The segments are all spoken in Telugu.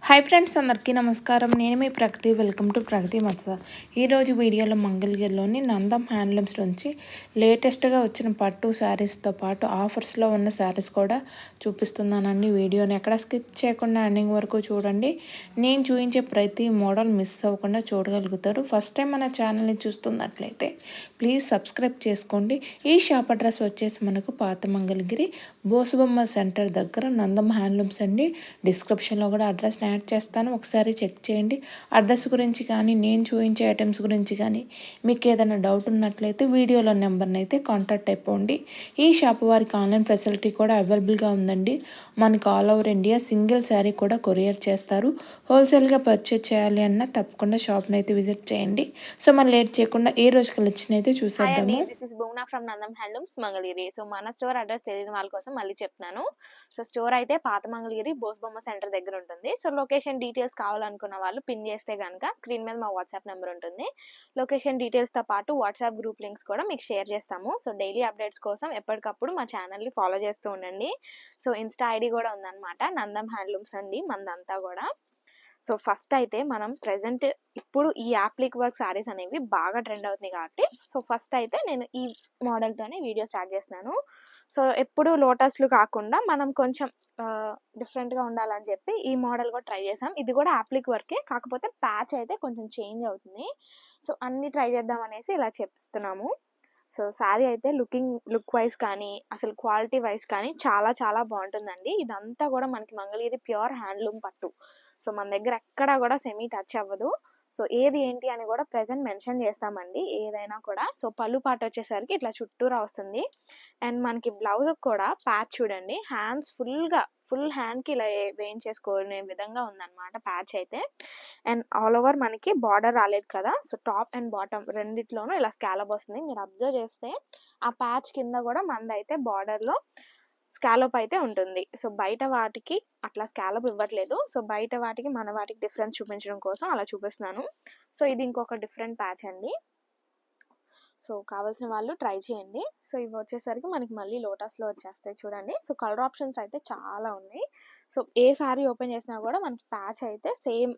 హాయ్ ఫ్రెండ్స్, అందరికీ నమస్కారం. నేను మీ ప్రగతి. వెల్కమ్ టు ప్రగతి మత్స. ఈరోజు వీడియోలో మంగళగిరిలోని నందం హ్యాండ్లూమ్స్ నుంచి లేటెస్ట్గా వచ్చిన పట్టు శారీస్తో పాటు ఆఫర్స్లో ఉన్న శారీస్ కూడా చూపిస్తున్నానండి. వీడియోని ఎక్కడ స్కిప్ చేయకుండా ఎండింగ్ వరకు చూడండి. నేను చూపించే ప్రతి మోడల్ మిస్ అవ్వకుండా చూడగలుగుతారు. ఫస్ట్ టైం మన ఛానల్ని చూస్తున్నట్లయితే ప్లీజ్ సబ్స్క్రైబ్ చేసుకోండి. ఈ షాప్ అడ్రస్ వచ్చేసి మనకు పాత మంగళగిరి బోసుబొమ్మ సెంటర్ దగ్గర నందం హ్యాండ్లూమ్స్ అండి. డిస్క్రిప్షన్లో కూడా అడ్రస్ యాడ్ చేస్తాను, ఒకసారి చెక్ చేయండి. అడ్రస్ గురించి కానీ నేను చూపించే ఐటమ్స్ గురించి కానీ మీకు ఏదైనా డౌట్ ఉన్నట్లయితే వీడియోలో నెంబర్ని అయితే కాంటాక్ట్ అయిపోండి. ఈ షాప్ వారికి ఆన్లైన్ ఫెసిలిటీ కూడా అవైలబుల్గా ఉందండి. మనకు all over India single sari కూడా కొరియర్ చేస్తారు. హోల్సేల్గా పర్చేజ్ చేయాలి అన్నా తప్పకుండా షాప్ని అయితే విజిట్ చేయండి. సో మనం లేట్ చేయకుండా ఏ రోజు కలెక్షన్ అయితే హాయ్ అండి, చూసేద్దాము. This is Bhuvana from Nandam handlooms Mangalagiri. So మన స్టోర్ అడ్రస్ తెలియని వాళ్ళ కోసం మళ్ళీ చెప్తున్నాను. సో స్టోర్ అయితే పాత మంగళగిరి బోస్బొమ్మ సెంటర్ దగ్గర ఉంటుంది. సో లొకేషన్ డీటెయిల్స్ కావాలనుకున్న వాళ్ళు పిన్ చేస్తే కనుక స్క్రీన్ మీద మా వాట్సాప్ నెంబర్ ఉంటుంది. లొకేషన్ డీటెయిల్స్తో పాటు వాట్సాప్ గ్రూప్ లింక్స్ కూడా మీకు షేర్ చేస్తాము. సో డైలీ అప్డేట్స్ కోసం ఎప్పటికప్పుడు మా ఛానల్ని ఫాలో చేస్తూ ఉండండి. సో ఇన్స్టా ఐడి కూడా ఉందన్నమాట, నందం హ్యాండ్లూమ్స్ అండి మందంతా కూడా. సో ఫస్ట్ అయితే మనం ప్రెజెంట్ ఇప్పుడు ఈ యాప్లిక్ వర్క్ శారీస్ అనేవి బాగా ట్రెండ్ అవుతున్నాయి కాబట్టి సో ఫస్ట్ అయితే నేను ఈ మోడల్తోనే వీడియో స్టార్ట్ చేస్తున్నాను. సో ఎప్పుడు లోటస్లు కాకుండా మనం కొంచెం డిఫరెంట్గా ఉండాలని చెప్పి ఈ మోడల్ కూడా ట్రై చేసాం. ఇది కూడా యాప్లిక్ వర్కే, కాకపోతే ప్యాచ్ అయితే కొంచెం చేంజ్ అవుతుంది. సో అన్నీ ట్రై చేద్దాం అనేసి ఇలా చెప్తున్నాము. సో శారీ అయితే లుక్ వైజ్ కానీ అసలు క్వాలిటీ వైజ్ కానీ చాలా చాలా బాగుంటుందండి. ఇదంతా కూడా మనకి మంగళగిరి ప్యూర్ హ్యాండ్లూమ్ పట్టు. సో మన దగ్గర ఎక్కడా కూడా సెమీ టచ్ అవ్వదు. సో ఏది ఏంటి అని కూడా ప్రెజెంట్ మెన్షన్ చేస్తామండి ఏదైనా కూడా. సో పళ్ళు పాట వచ్చేసరికి ఇట్లా చుట్టూరా వస్తుంది. అండ్ మనకి బ్లౌజ్ కూడా ప్యాచ్ చూడండి, హ్యాండ్స్ ఫుల్ హ్యాండ్కి ఇలా వేయించేసుకునే విధంగా ఉందన్నమాట ప్యాచ్ అయితే. అండ్ ఆల్ ఓవర్ మనకి బార్డర్ రాలేదు కదా, సో టాప్ అండ్ బాటమ్ రెండిట్లోనూ ఇలా స్కాలప్ వస్తుంది. మీరు అబ్జర్వ్ చేస్తే ఆ ప్యాచ్ కింద కూడా మనదైతే బార్డర్లో స్కాలప్ అయితే ఉంటుంది. సో బయట వాటికి అట్లా స్కాలప్ ఇవ్వట్లేదు. సో బయట వాటికి మన వాటికి డిఫరెన్స్ చూపించడం కోసం అలా చూపిస్తున్నాను. సో ఇది ఇంకొక డిఫరెంట్ ప్యాచ్ అండి. సో కావాల్సిన వాళ్ళు ట్రై చేయండి. సో ఇవి వచ్చేసరికి మనకి మళ్ళీ లోటస్లో వచ్చేస్తాయి చూడండి. సో కలర్ ఆప్షన్స్ అయితే చాలా ఉన్నాయి. సో ఏ సారీ ఓపెన్ చేసినా కూడా మనకి ప్యాచ్ అయితే సేమ్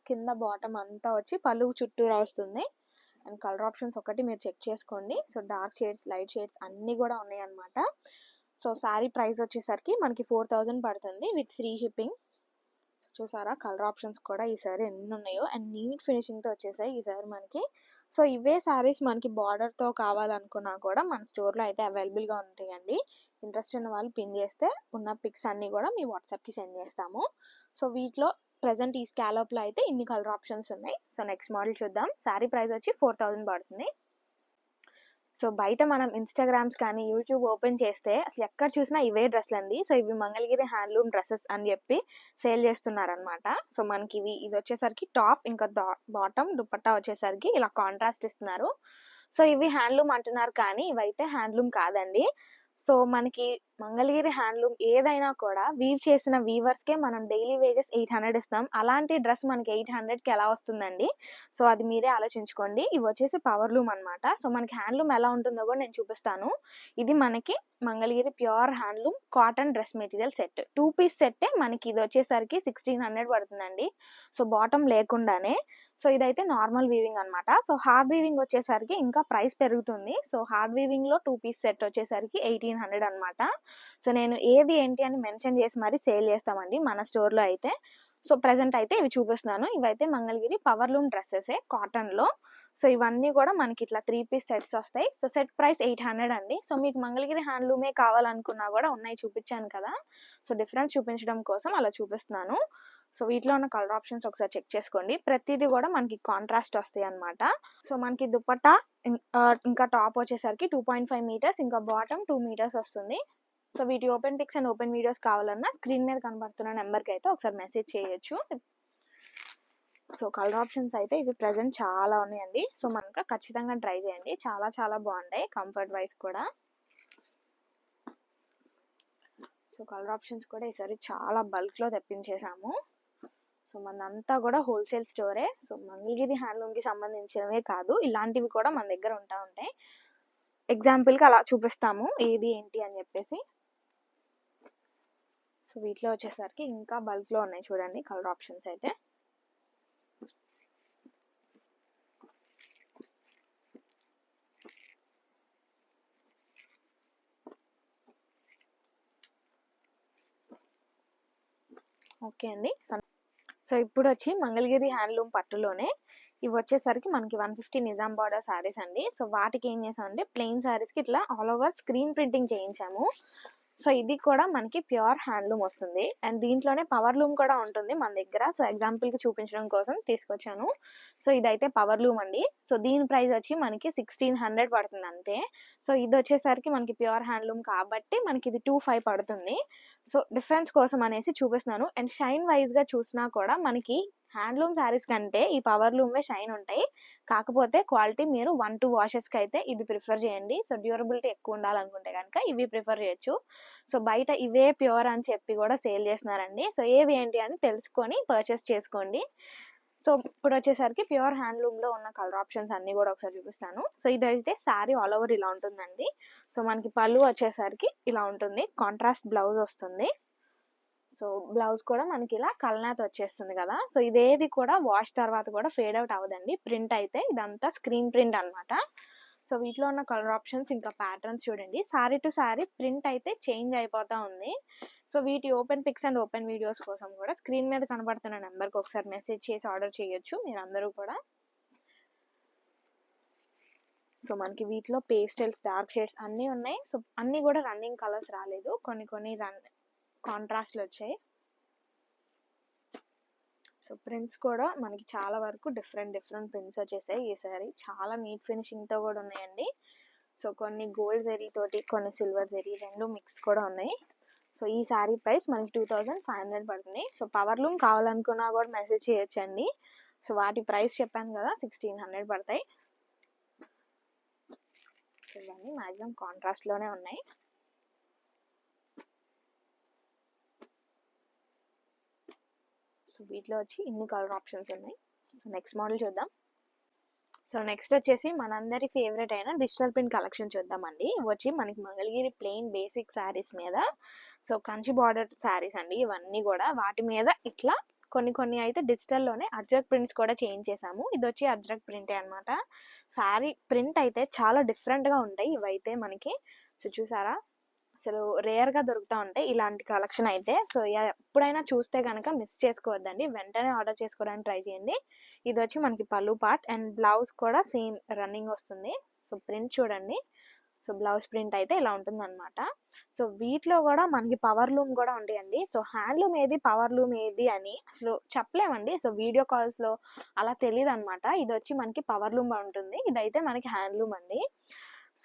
కింద బాటమ్ అంతా వచ్చి పళ్ళు చుట్టూరా వస్తుంది. అండ్ కలర్ ఆప్షన్స్ ఒకటి మీరు చెక్ చేసుకోండి. So dark shades, light shades అన్నీ కూడా ఉన్నాయి అన్నమాట. సో శారీ ప్రైస్ వచ్చేసరికి మనకి 4000 పడుతుంది విత్ ఫ్రీ షిప్పింగ్. చూసారా కలర్ ఆప్షన్స్ కూడా ఈసారి ఎన్ని ఉన్నాయో, అండ్ నీట్ ఫినిషింగ్తో వచ్చేసాయి ఈసారి మనకి. సో ఇవే శారీస్ మనకి బార్డర్తో కావాలనుకున్నా కూడా మన స్టోర్లో అయితే అవైలబుల్గా ఉంటాయండి. ఇంట్రెస్ట్ ఉన్న వాళ్ళు పిన్ చేస్తే ఉన్న పిక్స్ అన్నీ కూడా మీ వాట్సాప్కి సెండ్ చేస్తాము. సో వీటిలో ప్రజెంట్ ఈ స్కాలప్లో అయితే ఇన్ని కలర్ ఆప్షన్స్ ఉన్నాయి. సో నెక్స్ట్ మోడల్ చూద్దాం. శారీ ప్రైస్ వచ్చి 4000 పడుతుంది. సో బయట మనం ఇన్స్టాగ్రామ్స్ కానీ యూట్యూబ్ ఓపెన్ చేస్తే అసలు ఎక్కడ చూసినా ఇవే డ్రెస్లు అండి. సో ఇవి మంగళగిరి హ్యాండ్లూమ్ డ్రెస్సెస్ అని చెప్పి సేల్ చేస్తున్నారనమాట. సో మనకి ఇది వచ్చేసరికి టాప్, ఇంకా బాటమ్ దుపట్టా వచ్చేసరికి ఇలా కాంట్రాస్ట్ ఇస్తున్నారు. సో ఇవి హ్యాండ్లూమ్ అంటున్నారు కానీ ఇవైతే హ్యాండ్లూమ్ కాదండి. సో మనకి మంగళగిరి హ్యాండ్లూమ్ ఏదైనా కూడా వీవ్ చేసిన వీవర్స్కే మనం డైలీ వేజెస్ 800 ఇస్తాం. అలాంటి డ్రెస్ మనకి 800కి ఎలా వస్తుందండి? సో అది మీరే ఆలోచించుకోండి. ఇవి వచ్చేసి పవర్ లూమ్ అనమాట. సో మనకి హ్యాండ్లూమ్ ఎలా ఉంటుందో కూడా నేను చూపిస్తాను. ఇది మనకి Mangalagiri pure handloom cotton dress material set, 2 piece సెట్టే మనకి ఇది వచ్చేసరికి 1600 పడుతుందండి. సో బాటమ్ లేకుండానే. సో ఇదైతే నార్మల్ వీవింగ్ అనమాట. సో హార్డ్ వీవింగ్ వచ్చేసరికి ఇంకా ప్రైస్ పెరుగుతుంది. సో హార్డ్ వీవింగ్లో 2 పీస్ సెట్ వచ్చేసరికి 1800 అనమాట. సో నేను ఏది ఏంటి అని మెన్షన్ చేసి మరి సేల్ చేస్తామండి మన స్టోర్లో అయితే. సో ప్రెజెంట్ అయితే ఇవి చూపిస్తున్నాను. ఇవైతే మంగళగిరి పవర్ లూమ్ డ్రెస్సెసే కాటన్లో. సో ఇవన్నీ కూడా మనకి ఇట్లా 3 పీస్ సెట్స్ వస్తాయి. సో సెట్ ప్రైస్ 800 అండి. సో మీకు మంగళగిరి హ్యాండ్లూమే కావాలనుకున్నా కూడా ఉన్నాయి, చూపించాను కదా. సో డిఫరెన్స్ చూపించడం కోసం అలా చూపిస్తున్నాను. సో వీటిలో ఉన్న కలర్ ఆప్షన్స్ ఒకసారి చెక్ చేసుకోండి. ప్రతిదీ కూడా మనకి కాంట్రాస్ట్ వస్తాయి అనమాట. సో మనకి దుపట్టా ఇంకా టాప్ వచ్చేసరికి 2.5 మీటర్స్, ఇంకా బాటమ్ 2 మీటర్స్ వస్తుంది. సో వీటి open pics and open videos కావాలన్నా స్క్రీన్ మీద కనబడుతున్న నెంబర్కి అయితే ఒకసారి మెసేజ్ చేయొచ్చు. సో కలర్ ఆప్షన్స్ అయితే ఇవి ప్రెజెంట్ చాలా ఉన్నాయండి. సో మనకు ఖచ్చితంగా ట్రై చేయండి, చాలా చాలా బాగుంటాయి కంఫర్ట్ వైజ్ కూడా. సో కలర్ ఆప్షన్స్ కూడా ఈసారి చాలా బల్క్లో తెప్పించేసాము. సో మనంతా కూడా హోల్సేల్ స్టోరే. సో మంగళగిరి హ్యాండ్లూమ్కి సంబంధించినవే కాదు, ఇలాంటివి కూడా మన దగ్గర ఉంటాయి. ఎగ్జాంపుల్కి అలా చూపిస్తాము ఏది ఏంటి అని చెప్పేసి. సో వీటిలో వచ్చేసరికి ఇంకా బల్క్లో ఉన్నాయి చూడండి కలర్ ఆప్షన్స్ అయితే. ఓకే అండి. సో ఇప్పుడు వచ్చి మంగళగిరి హ్యాండ్లూమ్ పట్టులోనే ఇవి వచ్చేసరికి మనకి 150 నిజాం బార్డర్ శారీస్ అండి. సో వాటికి ఏం చేసామంటే ప్లెయిన్ శారీస్కి ఇట్లా ఆల్ ఓవర్ స్క్రీన్ ప్రింటింగ్ చేయించాము. సో ఇది కూడా మనకి ప్యూర్ హ్యాండ్లూమ్ వస్తుంది అండ్ దీంట్లోనే పవర్ లూమ్ కూడా ఉంటుంది మన దగ్గర. సో ఎగ్జాంపుల్కి చూపించడం కోసం తీసుకొచ్చాను. సో ఇదైతే పవర్ లూమ్ అండి. సో దీని ప్రైస్ వచ్చి మనకి 1600 పడుతుంది అంతే. సో ఇది వచ్చేసరికి మనకి ప్యూర్ హ్యాండ్లూమ్ కాబట్టి మనకి ఇది 25 పడుతుంది. సో డిఫరెన్స్ కోసం అనేసి చూపిస్తున్నాను. అండ్ షైన్ వైజ్గా చూసినా కూడా మనకి హ్యాండ్లూమ్ శారీస్ కంటే ఈ పవర్ లూమ్వే షైన్ ఉంటాయి. కాకపోతే క్వాలిటీ మీరు 1-2 వాషెస్కి అయితే ఇది ప్రిఫర్ చేయండి. సో డ్యూరబిలిటీ ఎక్కువ ఉండాలనుకుంటే కనుక ఇవి ప్రిఫర్ చేయొచ్చు. సో బయట ఇవే ప్యూర్ అని చెప్పి కూడా సేల్ చేస్తున్నారండి. సో ఏవి ఏంటి అని తెలుసుకొని పర్చేస్ చేసుకోండి. సో ఇప్పుడు వచ్చేసరికి ప్యూర్ హ్యాండ్లూమ్లో ఉన్న కలర్ ఆప్షన్స్ అన్నీ కూడా ఒకసారి చూపిస్తాను. సో ఇదైతే శారీ ఆల్ ఓవర్ ఇలా ఉంటుందండి. సో మనకి పళ్ళు వచ్చేసరికి ఇలా ఉంటుంది, కాంట్రాస్ట్ బ్లౌజ్ వస్తుంది. సో బ్లౌజ్ కూడా మనకి ఇలా కల్నాథ్ వచ్చేస్తుంది కదా. సో ఇదేది కూడా వాష్ తర్వాత కూడా ఫేడ్ అవుట్ అవ్వదండి. ప్రింట్ అయితే ఇదంతా స్క్రీన్ ప్రింట్ అనమాట. సో వీటిలో ఉన్న కలర్ ఆప్షన్స్ ఇంకా ప్యాటర్న్స్ చూడండి. శారీ టు శారీ ప్రింట్ అయితే చేంజ్ అయిపోతూ ఉంది. సో వీటి open pics and open videos కోసం కూడా స్క్రీన్ మీద కనబడుతున్న నెంబర్కి ఒకసారి మెసేజ్ చేసి ఆర్డర్ చేయొచ్చు మీరందరూ కూడా. సో మనకి వీటిలో పేస్టల్స్, డార్క్ షేడ్స్ అన్నీ ఉన్నాయి. సో అన్నీ కూడా రన్నింగ్ కలర్స్ రాలేదు, కొన్ని కాంట్రాస్ట్లు వచ్చాయి. సో ప్రింట్స్ కూడా మనకి చాలా వరకు డిఫరెంట్ ప్రింట్స్ వచ్చేసాయి. ఈ సారీ చాలా నీట్ ఫినిషింగ్తో కూడా ఉన్నాయండి. సో కొన్ని గోల్డ్ జరీ తోటి, కొన్ని సిల్వర్ జరీ, రెండు మిక్స్ కూడా ఉన్నాయి. సో ఈ శారీ ప్రైస్ మనకి 2500 పడుతుంది. సో పవర్ లూమ్ కావాలనుకున్నా కూడా మెసేజ్ చేయొచ్చండి. సో వాటి ప్రైస్ చెప్పాను కదా 1600 పడతాయి. సో ఇవన్నీ మ్యాక్సిమం కాంట్రాస్ట్లోనే ఉన్నాయి. సో వీటిలో వచ్చి ఇన్ని కలర్ ఆప్షన్స్ ఉన్నాయి. సో నెక్స్ట్ మోడల్ చూద్దాం. సో నెక్స్ట్ వచ్చేసి మనందరి ఫేవరెట్ అయిన డిజిటల్ ప్రింట్ కలెక్షన్ చూద్దామండి. వచ్చి మనకి మంగళగిరి ప్లెయిన్ బేసిక్ శారీస్ మీద సో కంచి బార్డర్ శారీస్ అండి ఇవన్నీ కూడా. వాటి మీద ఇట్లా కొన్ని అయితే డిజిటల్లోనే అజ్రక్ ప్రింట్స్ కూడా చేంజ్ చేసాము. ఇది వచ్చి అజ్రక్ ప్రింటే అనమాట. శారీ ప్రింట్ అయితే చాలా డిఫరెంట్గా ఉంటాయి ఇవైతే మనకి. సో చూసారా, అసలు రేర్గా దొరుకుతూ ఉంటాయి ఇలాంటి కలెక్షన్ అయితే. సో ఎప్పుడైనా చూస్తే కనుక మిస్ చేసుకోవద్దండి, వెంటనే ఆర్డర్ చేసుకోవడానికి ట్రై చేయండి. ఇది వచ్చి మనకి పళ్ళు పార్ట్ అండ్ బ్లౌజ్ కూడా సేమ్ రన్నింగ్ వస్తుంది. సో ప్రింట్ చూడండి. సో బ్లౌజ్ ప్రింట్ అయితే ఇలా ఉంటుంది అనమాట. సో వీటిలో కూడా మనకి పవర్ లూమ్ కూడా ఉంటాయండి. సో హ్యాండ్లూమ్ ఏది పవర్ లూమ్ ఏది అని అసలు చెప్పలేమండి. సో వీడియో కాల్స్లో అలా తెలియదు అనమాట. ఇది వచ్చి మనకి పవర్ లూమ్ ఉంటుంది, ఇదైతే మనకి హ్యాండ్లూమ్ అండి.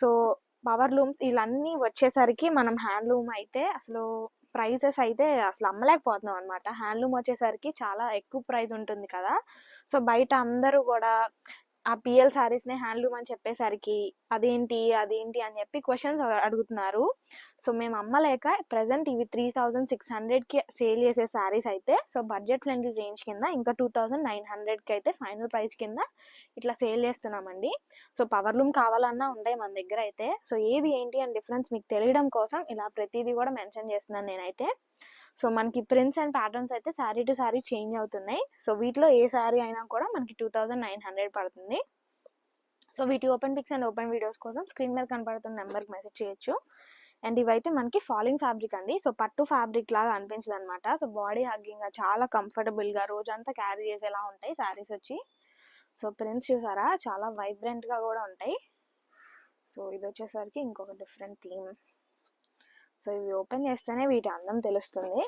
సో పవర్ లూమ్స్ ఇవన్నీ వచ్చేసరికి మనం హ్యాండ్లూమ్ అయితే అసలు ప్రైజెస్ అయితే అసలు అమ్మలేకపోతున్నాం అనమాట. హ్యాండ్లూమ్ వచ్చేసరికి చాలా ఎక్కువ ప్రైస్ ఉంటుంది కదా. సో బయట అందరూ కూడా ఆ పిఎల్ శారీస్నే హ్యాండ్లూమ్ అని చెప్పేసరికి అదేంటి అని చెప్పి క్వశ్చన్స్ అడుగుతున్నారు. సో మేము అమ్మలేక ప్రజెంట్ ఇవి 3600కి సేల్ చేసే శారీస్ అయితే సో బడ్జెట్ ఫ్రెండ్లీ రేంజ్ కింద ఇంకా 2900కి అయితే ఫైనల్ ప్రైస్ కింద ఇట్లా సేల్ చేస్తున్నామండి. సో పవర్ లూమ్ కావాలన్నా ఉంటాయి మన దగ్గర అయితే. సో ఏది ఏంటి అని డిఫరెన్స్ మీకు తెలియడం కోసం ఇలా ప్రతిదీ కూడా మెన్షన్ చేస్తున్నాను నేనైతే. సో మనకి ప్రింట్స్ అండ్ ప్యాటర్న్స్ అయితే శారీ టు శారీ చేంజ్ అవుతున్నాయి. సో వీటిలో ఏ శారీ అయినా కూడా మనకి 2900 పడుతుంది. సో వీటి open pics and open videos కోసం స్క్రీన్ మీద కనపడుతున్న నెంబర్కి మెసేజ్ చేయొచ్చు. అండ్ ఇవైతే మనకి ఫాలింగ్ ఫ్యాబ్రిక్ అండి. సో పట్టు ఫ్యాబ్రిక్ లాగా అనిపించదు అనమాట. సో బాడీ హగ్గింగ్గా చాలా కంఫర్టబుల్గా రోజంతా క్యారీ చేసేలా ఉంటాయి శారీస్ వచ్చి. సో ప్రింట్స్ చూసారా చాలా వైబ్రెంట్గా కూడా ఉంటాయి. సో ఇది వచ్చేసరికి ఇంకొక డిఫరెంట్ థీమ్. సో ఇవి ఓపెన్ చేస్తేనే వీటి అందం తెలుస్తుంది.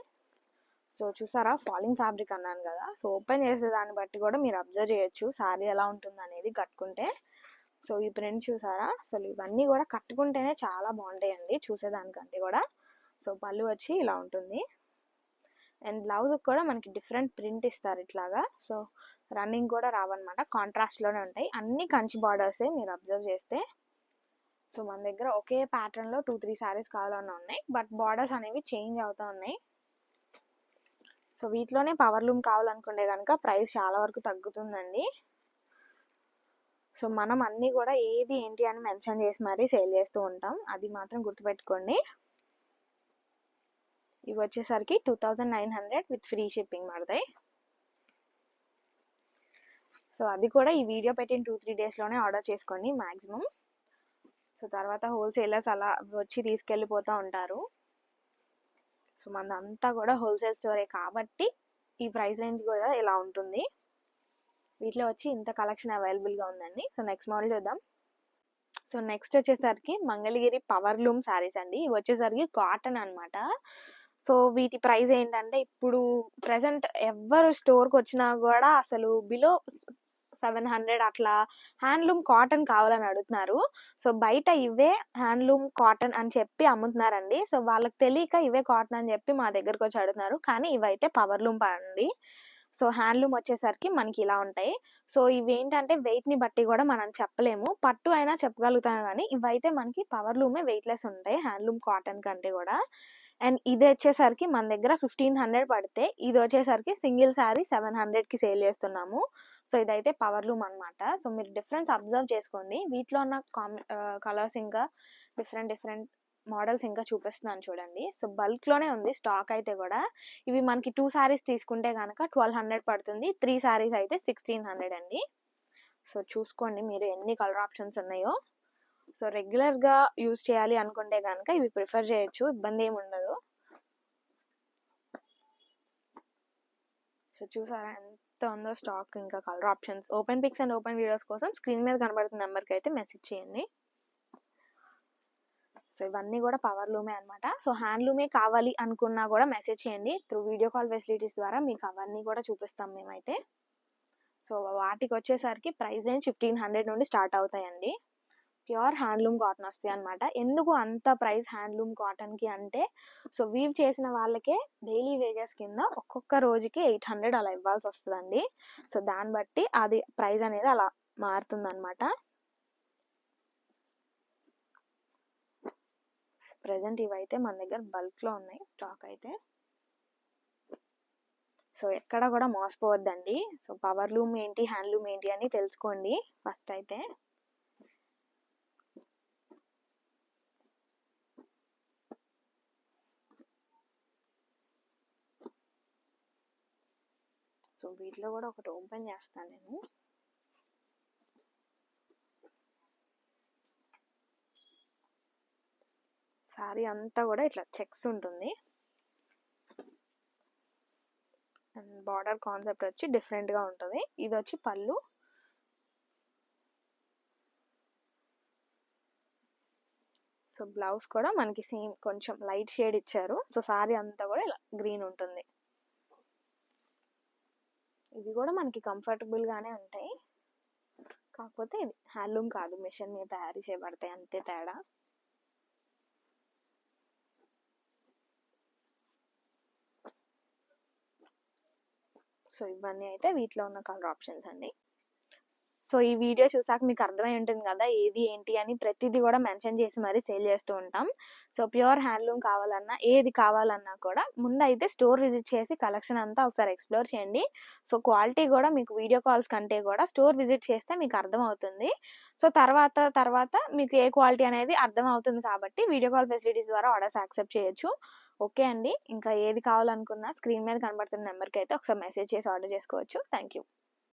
సో చూసారా ఫాలింగ్ ఫ్యాబ్రిక్ అన్నాను కదా. సో ఓపెన్ చేసే దాన్ని బట్టి కూడా మీరు అబ్జర్వ్ చేయొచ్చు శారీ ఎలా ఉంటుంది అనేది కట్టుకుంటే. సో ఈ ప్రింట్ చూసారా, అసలు ఇవన్నీ కూడా కట్టుకుంటేనే చాలా బాగుంటాయండి చూసేదానికంటే కూడా. సో పళ్ళు వచ్చి ఇలా ఉంటుంది అండ్ బ్లౌజ్ కూడా మనకి డిఫరెంట్ ప్రింట్ ఇస్తారు ఇట్లాగా. సో రన్నింగ్ కూడా రావన్నమాట, కాంట్రాస్ట్లోనే ఉంటాయి. అన్ని కంచి బార్డర్సే మీరు అబ్జర్వ్ చేస్తే. సో మన దగ్గర ఒకే ప్యాటర్న్లో 2-3 శారీస్ కావాలన్నా ఉన్నాయి, బట్ బార్డర్స్ అనేవి చేంజ్ అవుతూ ఉన్నాయి. సో వీటిలోనే పవర్ లూమ్ కావాలనుకుంటే కనుక ప్రైస్ చాలా వరకు తగ్గుతుందండి. సో మనం అన్నీ కూడా ఏది ఏంటి అని మెన్షన్ చేసి మరీ సేల్ చేస్తూ ఉంటాం, అది మాత్రం గుర్తుపెట్టుకోండి. ఇవి వచ్చేసరికి 2900 విత్ ఫ్రీ షిప్పింగ్ పడతాయి. సో అది కూడా ఈ వీడియో పెట్టిన 2-3 డేస్లోనే ఆర్డర్ చేసుకోండి మ్యాక్సిమం. సో తర్వాత హోల్సేలర్స్ అలా వచ్చి తీసుకెళ్ళిపోతూ ఉంటారు. సో మనదంతా కూడా హోల్సేల్ స్టోరే కాబట్టి ఈ ప్రైస్ రేంజ్ కూడా ఇలా ఉంటుంది. వీటిలో వచ్చి ఇంత కలెక్షన్ అవైలబుల్గా ఉందండి. సో నెక్స్ట్ మోడల్ చూద్దాం. సో నెక్స్ట్ వచ్చేసరికి మంగళగిరి పవర్ లూమ్ శారీస్ అండి. ఇవి వచ్చేసరికి కాటన్ అనమాట. సో వీటి ప్రైస్ ఏంటంటే ఇప్పుడు ప్రెసెంట్ ఎవరు స్టోర్కి వచ్చినా కూడా అసలు బిలో 700 అట్లా హ్యాండ్లూమ్ కాటన్ కావాలని అడుగుతున్నారు. సో బయట ఇవే హ్యాండ్లూమ్ కాటన్ అని చెప్పి అమ్ముతున్నారండి. సో వాళ్ళకి తెలియక ఇవే కాటన్ అని చెప్పి మా దగ్గరకు వచ్చి అడుగుతున్నారు. కానీ ఇవైతే పవర్ లూమ్ అండి. సో హ్యాండ్లూమ్ వచ్చేసరికి మనకి ఇలా ఉంటాయి. సో ఇవేంటంటే వెయిట్ని బట్టి కూడా మనం చెప్పలేము. పట్టు అయినా చెప్పగలుగుతాం కానీ ఇవైతే మనకి పవర్ లూమే వెయిట్లెస్ ఉంటాయి హ్యాండ్లూమ్ కాటన్ కంటే కూడా. అండ్ ఇది వచ్చేసరికి మన దగ్గర 1500 పడితే ఇది వచ్చేసరికి సింగిల్ శారీ 700కి సేల్ చేస్తున్నాము. సో ఇదైతే పవర్ లూమ్ అనమాట. సో మీరు డిఫరెన్స్ అబ్జర్వ్ చేసుకోండి. వీటిలో ఉన్న కలర్స్ ఇంకా డిఫరెంట్ మోడల్స్ ఇంకా చూపిస్తున్నాను చూడండి. సో బల్క్లోనే ఉంది స్టాక్ అయితే కూడా. ఇవి మనకి 2 శారీస్ తీసుకుంటే కనుక 1200 పడుతుంది. 3 శారీస్ అయితే 1600 అండి. సో చూసుకోండి మీరు ఎన్ని కలర్ ఆప్షన్స్ ఉన్నాయో. సో రెగ్యులర్గా యూజ్ చేయాలి అనుకుంటే కనుక ఇవి ప్రిఫర్ చేయొచ్చు, ఇబ్బంది ఏమి ఉండదు. సో చూసారా ఎంత ఉందో స్టాక్ ఇంకా colour options. Open pics and open videos కోసం స్క్రీన్ మీద కనబడుతున్న నెంబర్కి అయితే మెసేజ్ చేయండి. సో ఇవన్నీ కూడా పవర్ లూమే అనమాట. సో హ్యాండ్లూమే కావాలి అనుకున్నా కూడా మెసేజ్ చేయండి. త్రూ వీడియో కాల్ ఫెసిలిటీస్ ద్వారా మీకు అవన్నీ కూడా చూపిస్తాం మేమైతే. సో వాటికి వచ్చేసరికి ప్రైస్ రేంజ్ 1500 నుండి స్టార్ట్ అవుతాయండి. ప్యూర్ హ్యాండ్లూమ్ కాటన్ వస్తాయి అనమాట. ఎందుకు అంత ప్రైస్ హ్యాండ్లూమ్ కాటన్కి అంటే సో వీవ్ చేసిన వాళ్ళకే డైలీ వేజెస్ కింద ఒక్కొక్క రోజుకి 800 అలా ఇవ్వాల్సి వస్తుందండి. సో దాన్ని బట్టి అది ప్రైస్ అనేది అలా మారుతుందన్నమాట. ప్రెజెంట్ ఇవైతే మన దగ్గర బల్క్లో ఉన్నాయి స్టాక్ అయితే. సో ఎక్కడ కూడా మోసపోవద్దండి. సో పవర్ లూమ్ ఏంటి హ్యాండ్లూమ్ ఏంటి అని తెలుసుకోండి ఫస్ట్ అయితే. సో వీటిలో కూడా ఒకటి ఓపెన్ చేస్తాను నేను. శారీ అంతా కూడా ఇట్లా చెక్స్ ఉంటుంది. అండ్ బార్డర్ కాన్సెప్ట్ వచ్చి డిఫరెంట్గా ఉంటుంది. ఇది వచ్చి పళ్ళు. సో బ్లౌజ్ కూడా మనకి సేమ్ కొంచెం లైట్ షేడ్ ఇచ్చారు. సో శారీ అంతా కూడా ఇలా గ్రీన్ ఉంటుంది. ఇవి కూడా మనకి కంఫర్టబుల్గానే ఉంటాయి. కాకపోతే ఇది హ్యాండ్లూమ్ కాదు, మిషన్ మీద తయారు చేయబడతాయి అంతే తేడా. సో ఇవన్నీ అయితే వీటిలో ఉన్న కలర్ ఆప్షన్స్ అండి. సో ఈ వీడియో చూసాక మీకు అర్థమై ఉంటుంది కదా ఏది ఏంటి అని. ప్రతిదీ కూడా మెన్షన్ చేసి మరీ సేల్ చేస్తూ ఉంటాం. సో ప్యూర్ హ్యాండ్లూమ్ కావాలన్నా ఏది కావాలన్నా కూడా ముందైతే స్టోర్ విజిట్ చేసి కలెక్షన్ అంతా ఒకసారి ఎక్స్ప్లోర్ చేయండి. సో క్వాలిటీ కూడా మీకు వీడియో కాల్స్ కంటే కూడా స్టోర్ విజిట్ చేస్తే మీకు అర్థమవుతుంది. సో తర్వాత మీకు ఏ క్వాలిటీ అనేది అర్థం అవుతుంది కాబట్టి వీడియో కాల్ ఫెసిలిటీస్ ద్వారా ఆర్డర్స్ యాక్సెప్ట్ చేయొచ్చు. ఓకే అండి. ఇంకా ఏది కావాలనుకున్నా స్క్రీన్ మీద కనబడుతున్న నెంబర్కి అయితే ఒకసారి మెసేజ్ చేసి ఆర్డర్ చేసుకోవచ్చు. Thank you.